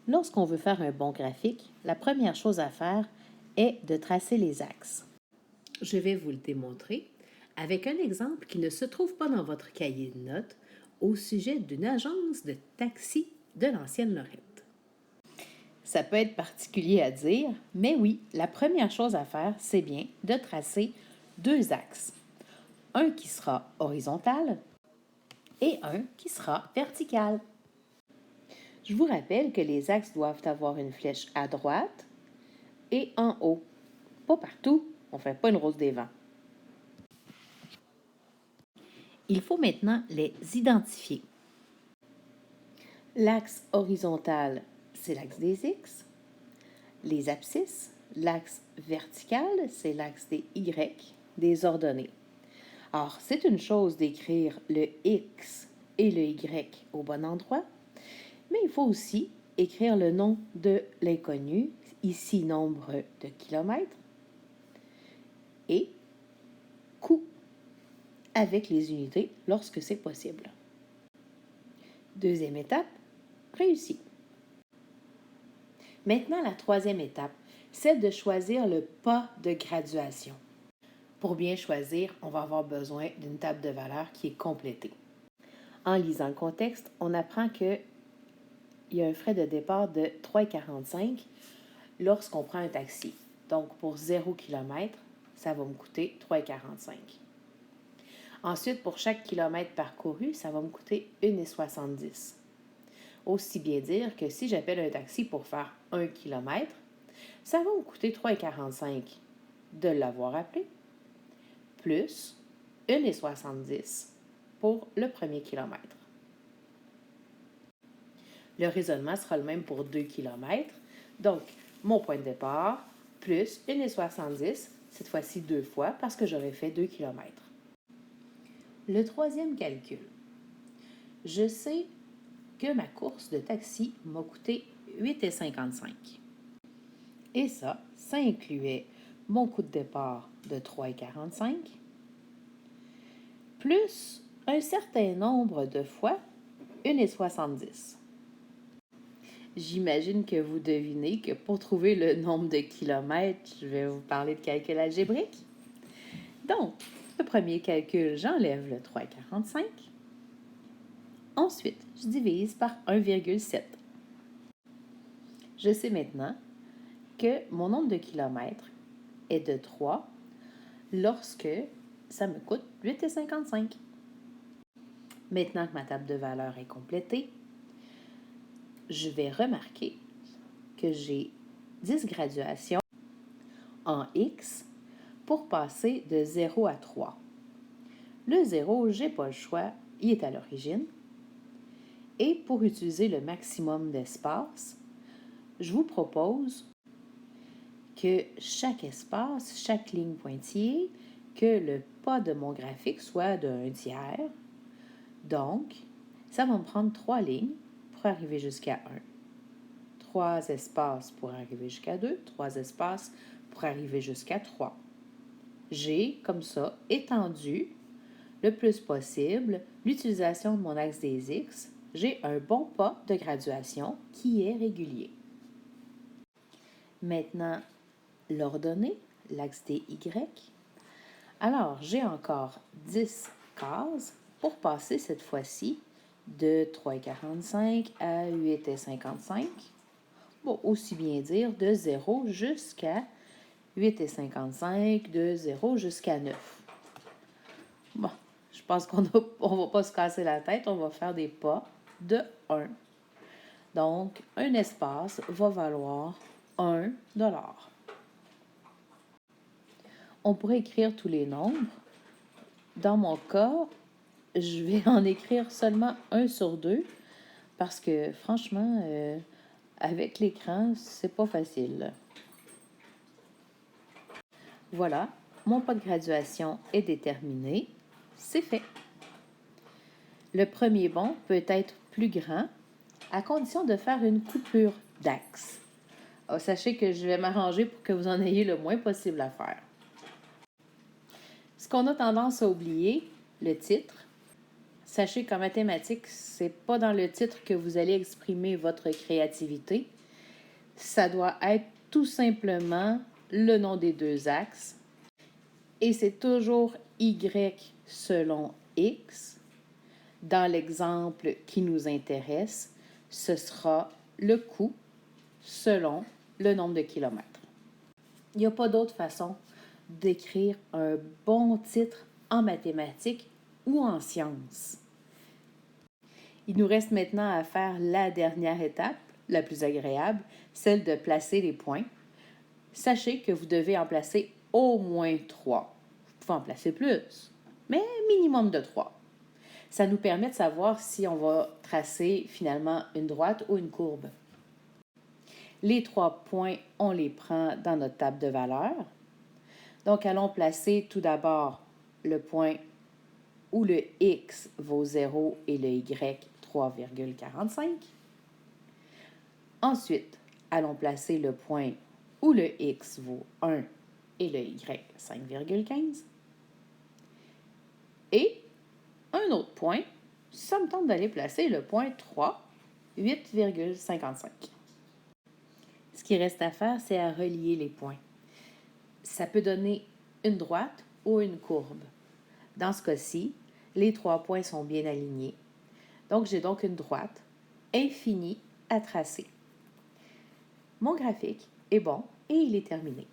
Lorsqu'on veut faire un bon graphique, la première chose à faire est de tracer les axes. Je vais vous le démontrer avec un exemple qui ne se trouve pas dans votre cahier de notes au sujet d'une agence de taxi de l'ancienne Lorette. Ça peut être particulier à dire, mais oui, la première chose à faire, c'est bien de tracer deux axes. Un qui sera horizontal et un qui sera vertical. Je vous rappelle que les axes doivent avoir une flèche à droite et en haut. Pas partout, on ne fait pas une rose des vents. Il faut maintenant les identifier. L'axe horizontal, c'est l'axe des X. Les abscisses, l'axe vertical, c'est l'axe des Y, des ordonnées. Alors, c'est une chose d'écrire le X et le Y au bon endroit, mais il faut aussi écrire le nom de l'inconnu, ici nombre de kilomètres, et coût avec les unités lorsque c'est possible. Deuxième étape, réussi. Maintenant, la troisième étape, c'est de choisir le pas de graduation. Pour bien choisir, on va avoir besoin d'une table de valeurs qui est complétée. En lisant le contexte, on apprend qu'il y a un frais de départ de 3,45 lorsqu'on prend un taxi. Donc, pour 0 km, ça va me coûter 3,45. Ensuite, pour chaque kilomètre parcouru, ça va me coûter 1,70. Aussi bien dire que si j'appelle un taxi pour faire 1 km, ça va me coûter 3,45 de l'avoir appelé, plus 1,70 pour le premier kilomètre. Le raisonnement sera le même pour 2 km. Donc, mon point de départ plus 1,70, cette fois-ci 2 fois parce que j'aurais fait 2 km. Le troisième calcul. Je sais que ma course de taxi m'a coûté 8,55. Et ça incluait mon coût de départ de 3,45 plus un certain nombre de fois 1,70. J'imagine que vous devinez que pour trouver le nombre de kilomètres, je vais vous parler de calcul algébrique. Donc, le premier calcul, j'enlève le 3,45. Ensuite, je divise par 1,7. Je sais maintenant que mon nombre de kilomètres est de 3 lorsque ça me coûte 8,55. Maintenant que ma table de valeurs est complétée, je vais remarquer que j'ai 10 graduations en X pour passer de 0 à 3. Le 0, je n'ai pas le choix, il est à l'origine. Et pour utiliser le maximum d'espace, je vous propose que chaque espace, chaque ligne pointillée, que le pas de mon graphique soit de 1/3. Donc, ça va me prendre 3 lignes pour arriver jusqu'à 1. 3 espaces pour arriver jusqu'à 2, 3 espaces pour arriver jusqu'à 3. J'ai, comme ça, étendu le plus possible l'utilisation de mon axe des X. J'ai un bon pas de graduation qui est régulier. Maintenant, l'ordonnée, l'axe des Y. Alors, j'ai encore 10 cases pour passer cette fois-ci de 3,45 à 8,55. Bon, aussi bien dire de 0 jusqu'à 8,55, de 0 jusqu'à 9. Bon, je pense qu'on ne va pas se casser la tête, on va faire des pas de 1. Donc, un espace va valoir 1 $. On pourrait écrire tous les nombres. Dans mon cas, je vais en écrire seulement 1 sur 2 parce que franchement, avec l'écran, c'est pas facile. Voilà, mon pas de graduation est déterminé. C'est fait. Le premier bond peut être plus grand à condition de faire une coupure d'axe. Sachez que je vais m'arranger pour que vous en ayez le moins possible à faire. Ce qu'on a tendance à oublier, le titre. Sachez qu'en mathématiques, c'est pas dans le titre que vous allez exprimer votre créativité. Ça doit être tout simplement le nom des deux axes. Et c'est toujours Y selon X. Dans l'exemple qui nous intéresse, ce sera le coût selon le nombre de kilomètres. Il n'y a pas d'autre façon d'écrire un bon titre en mathématiques ou en sciences. Il nous reste maintenant à faire la dernière étape, la plus agréable, celle de placer les points. Sachez que vous devez en placer au moins 3. Vous pouvez en placer plus, mais minimum de 3. Ça nous permet de savoir si on va tracer finalement une droite ou une courbe. Les 3 points, on les prend dans notre table de valeurs. Donc, allons placer tout d'abord le point où le X vaut 0 et le Y 3,45. Ensuite, allons placer le point où le X vaut 1 et le Y 5,15. Et un autre point, ça me tente d'aller placer le point 3, 8,55. Ce qui reste à faire, c'est à relier les points. Ça peut donner une droite ou une courbe. Dans ce cas-ci, les 3 points sont bien alignés. Donc, j'ai donc une droite infinie à tracer. Mon graphique est bon et il est terminé.